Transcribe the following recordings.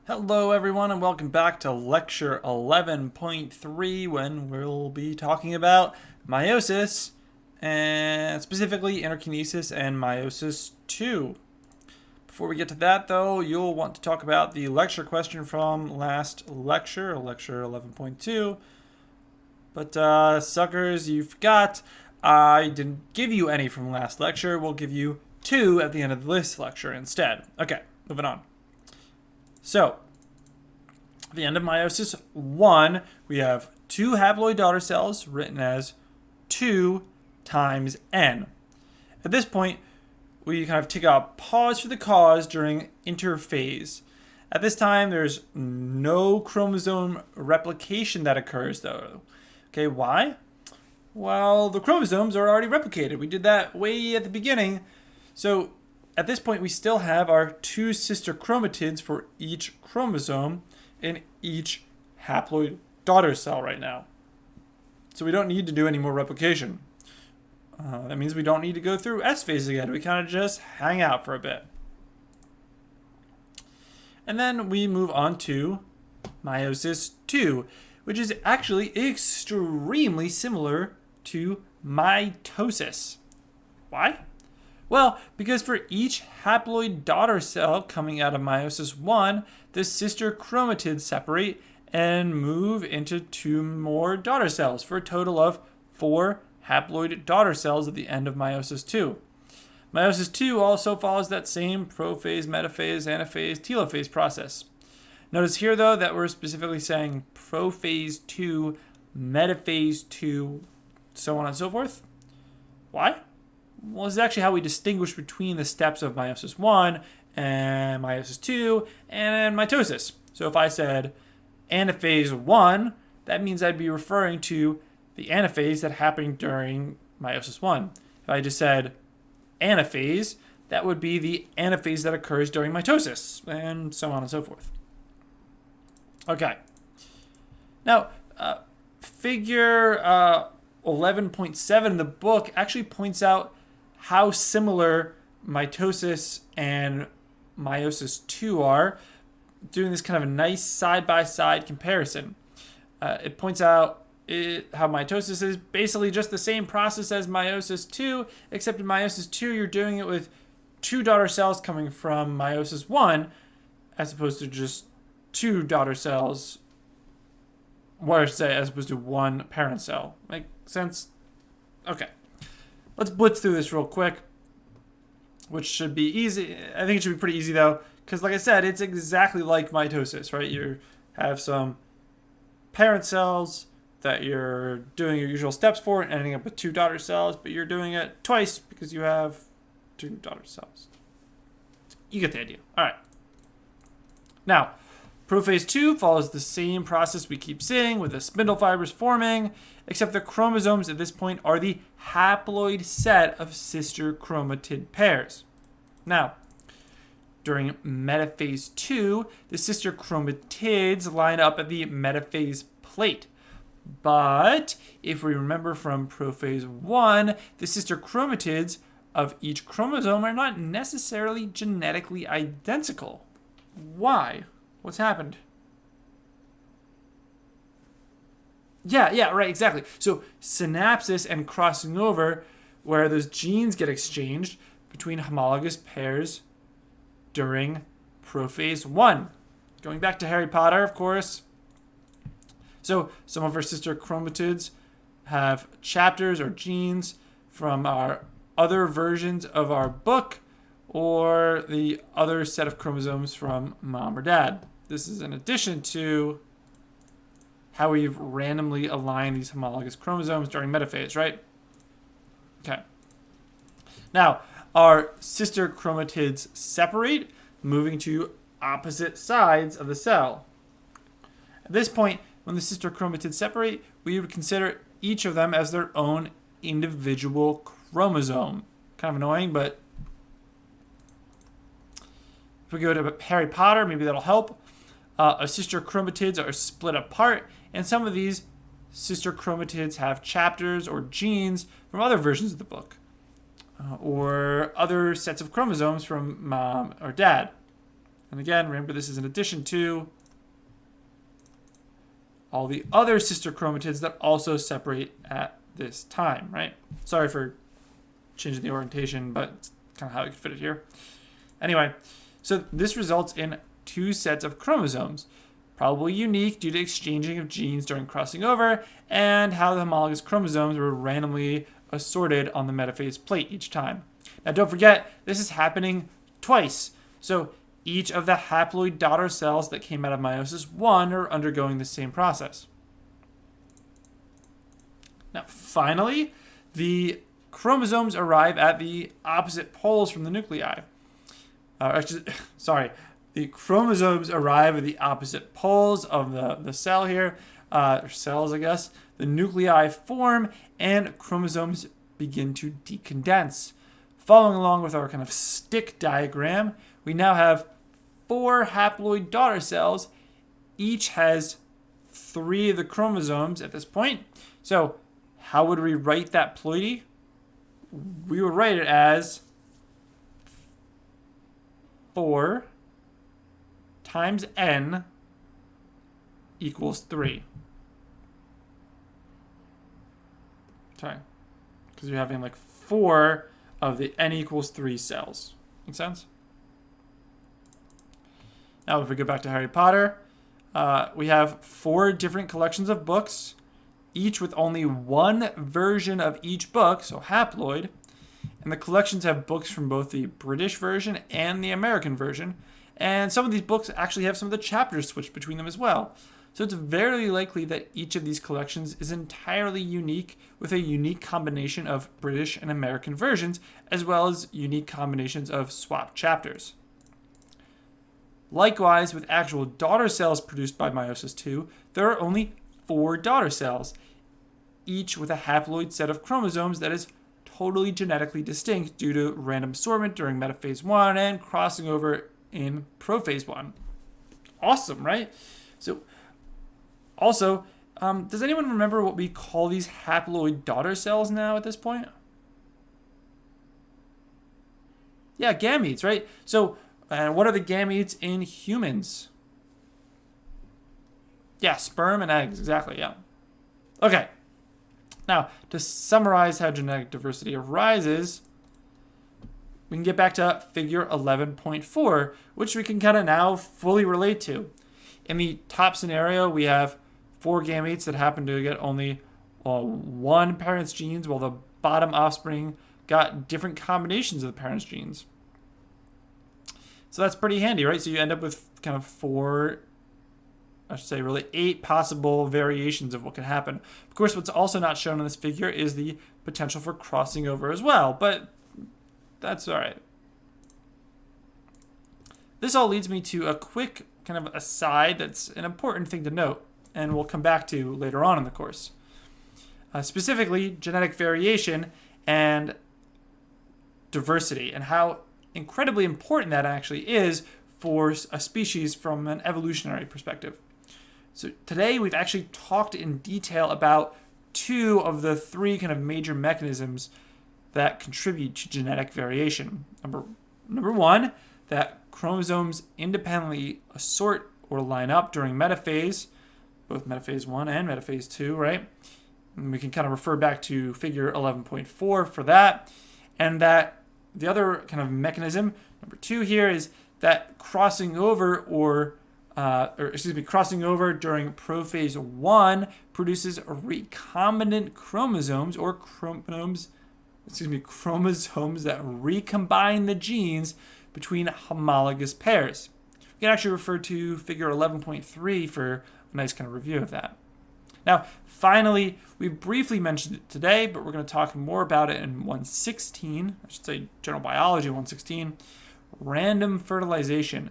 Hello everyone and welcome back to lecture 11.3 when we'll be talking about meiosis and specifically interkinesis and meiosis 2. Before we get to that though, you'll want to talk about the lecture question from last lecture 11.2. But suckers, you forgot I didn't give you any from last lecture. We'll give you 2 at the end of this lecture instead. Okay, moving on. So, at the end of meiosis 1, we have 2 haploid daughter cells written as 2 times n. At this point, we kind of take a pause for the cause during interphase. At this time, there's no chromosome replication that occurs, though. Okay, why? Well, the chromosomes are already replicated. We did that way at the beginning. So, at this point, we still have our 2 sister chromatids for each chromosome in each haploid daughter cell right now. So we don't need to do any more replication. That means we don't need to go through S phase again. We kind of just hang out for a bit. And then we move on to meiosis 2, which is actually extremely similar to mitosis. Why? Well, because for each haploid daughter cell coming out of meiosis 1, the sister chromatids separate and move into 2 more daughter cells for a total of 4 haploid daughter cells at the end of meiosis 2. Meiosis 2 also follows that same prophase, metaphase, anaphase, telophase process. Notice here, though, that we're specifically saying prophase 2, metaphase 2, so on and so forth. Why? Well, this is actually how we distinguish between the steps of meiosis 1 and meiosis 2 and mitosis. So if I said anaphase 1, that means I'd be referring to the anaphase that happened during meiosis 1. If I just said anaphase, that would be the anaphase that occurs during mitosis, and so on and so forth. Okay. Now, figure 11.7 in the book actually points out how similar mitosis and meiosis 2 are, doing this kind of a nice side-by-side comparison. It points out how mitosis is basically just the same process as meiosis 2, except in meiosis 2 you're doing it with 2 daughter cells coming from meiosis 1, as opposed to just 2 daughter cells, what I should say, as opposed to 1 parent cell. Make sense? Okay. Let's blitz through this real quick, which should be easy. I think it should be pretty easy, though, because like I said, it's exactly like mitosis, right? You have some parent cells that you're doing your usual steps for and ending up with 2 daughter cells, but you're doing it twice because you have 2 daughter cells. You get the idea. All right. Now, prophase 2 follows the same process we keep seeing with the spindle fibers forming, except the chromosomes at this point are the haploid set of sister chromatid pairs. Now, during metaphase 2, the sister chromatids line up at the metaphase plate. But if we remember from prophase 1, the sister chromatids of each chromosome are not necessarily genetically identical. Why? What's happened? Yeah, right, exactly. So synapsis and crossing over, where those genes get exchanged between homologous pairs during prophase 1. Going back to Harry Potter, of course. So some of our sister chromatids have chapters or genes from our other versions of our book, or the other set of chromosomes from mom or dad. This is in addition to how we've randomly aligned these homologous chromosomes during metaphase, right? Okay. Now, our sister chromatids separate, moving to opposite sides of the cell. At this point, when the sister chromatids separate, we would consider each of them as their own individual chromosome. Kind of annoying, but if we go to Harry Potter, maybe that'll help. Our sister chromatids are split apart, and some of these sister chromatids have chapters or genes from other versions of the book, or other sets of chromosomes from mom or dad. And again, remember this is in addition to all the other sister chromatids that also separate at this time, right? Sorry for changing the orientation, but it's kind of how I could fit it here. Anyway, so this results in 2 sets of chromosomes, probably unique due to exchanging of genes during crossing over and how the homologous chromosomes were randomly assorted on the metaphase plate each time. Now don't forget, this is happening twice. So each of the haploid daughter cells that came out of meiosis 1 are undergoing the same process. Now finally, the chromosomes arrive at the opposite poles from the nuclei. The chromosomes arrive at the opposite poles of the cell here, or cells, I guess. The nuclei form and chromosomes begin to decondense. Following along with our kind of stick diagram, we now have 4 haploid daughter cells. Each has 3 of the chromosomes at this point. So how would we write that ploidy? We would write it as 4 times n equals 3. Sorry, because you're having like 4 of the n equals 3 cells. Make sense? Now if we go back to Harry Potter, we have 4 different collections of books, each with only 1 version of each book, so haploid. And the collections have books from both the British version and the American version. And some of these books actually have some of the chapters switched between them as well. So it's very likely that each of these collections is entirely unique with a unique combination of British and American versions, as well as unique combinations of swapped chapters. Likewise, with actual daughter cells produced by meiosis II, there are only 4 daughter cells, each with a haploid set of chromosomes that is totally genetically distinct due to random assortment during metaphase 1 and crossing over in prophase 1. Awesome, right? So, also, does anyone remember what we call these haploid daughter cells now at this point? Yeah, gametes, right? So, what are the gametes in humans? Yeah, sperm and eggs, exactly, yeah. Okay. Now, to summarize how genetic diversity arises, we can get back to figure 11.4, which we can kind of now fully relate to. In the top scenario, we have 4 gametes that happen to get only 1 parent's genes, while the bottom offspring got different combinations of the parent's genes. So that's pretty handy, right? So you end up with kind of 8 possible variations of what can happen. Of course, what's also not shown in this figure is the potential for crossing over as well, but that's all right. This all leads me to a quick kind of aside that's an important thing to note, and we'll come back to later on in the course. Specifically, genetic variation and diversity, and how incredibly important that actually is for a species from an evolutionary perspective. So today we've actually talked in detail about 2 of the 3 kind of major mechanisms that contribute to genetic variation. Number 1, that chromosomes independently assort or line up during metaphase, both metaphase 1 and metaphase 2, right? And we can kind of refer back to figure 11.4 for that. And that the other kind of mechanism, number 2 here, is that crossing over crossing over during prophase 1 produces recombinant chromosomes or chromosomes that recombine the genes between homologous pairs. We can actually refer to figure 11.3 for a nice kind of review of that. Now, finally, we briefly mentioned it today, but we're going to talk more about it in 116, I should say General Biology 116, random fertilization,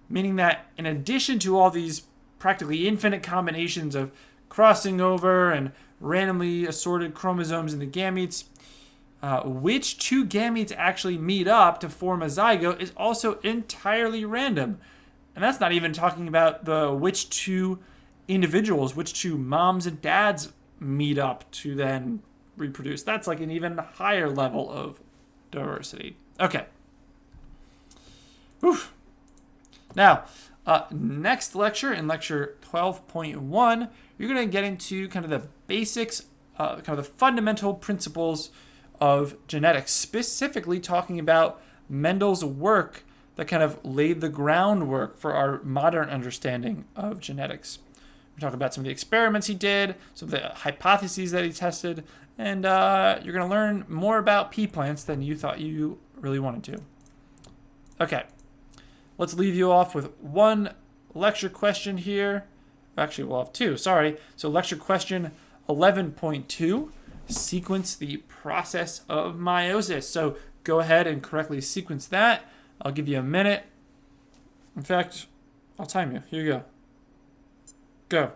meaning that in addition to all these practically infinite combinations of crossing over and randomly assorted chromosomes in the gametes, which 2 gametes actually meet up to form a zygote is also entirely random. And that's not even talking about which 2 individuals, which 2 moms and dads meet up to then reproduce. That's like an even higher level of diversity. Okay. Oof. Now, next lecture, in lecture 12.1, you're going to get into kind of the basics, kind of the fundamental principles of genetics, specifically talking about Mendel's work that kind of laid the groundwork for our modern understanding of genetics. We're talking about some of the experiments he did, some of the hypotheses that he tested, and you're going to learn more about pea plants than you thought you really wanted to. Okay, let's leave you off with one lecture question here. Actually, we'll have two, sorry. So lecture question 11.2, sequence the process of meiosis. So go ahead and correctly sequence that. I'll give you a minute. In fact, I'll time you. Here you go. Go.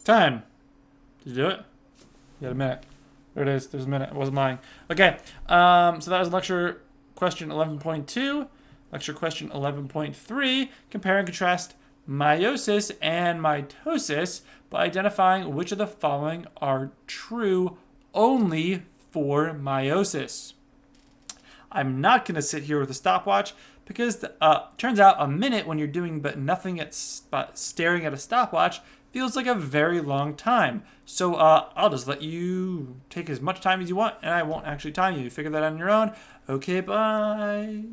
Time. Did you do it? You had a minute. There it is. There's a minute. It wasn't lying. Okay. So that was lecture question 11.2. Lecture question 11.3. Compare and contrast meiosis and mitosis by identifying which of the following are true only for meiosis. I'm not going to sit here with a stopwatch because turns out a minute when you're doing but nothing at staring at a stopwatch feels like a very long time. So I'll just let you take as much time as you want, and I won't actually time you. Figure that out on your own. Okay, bye.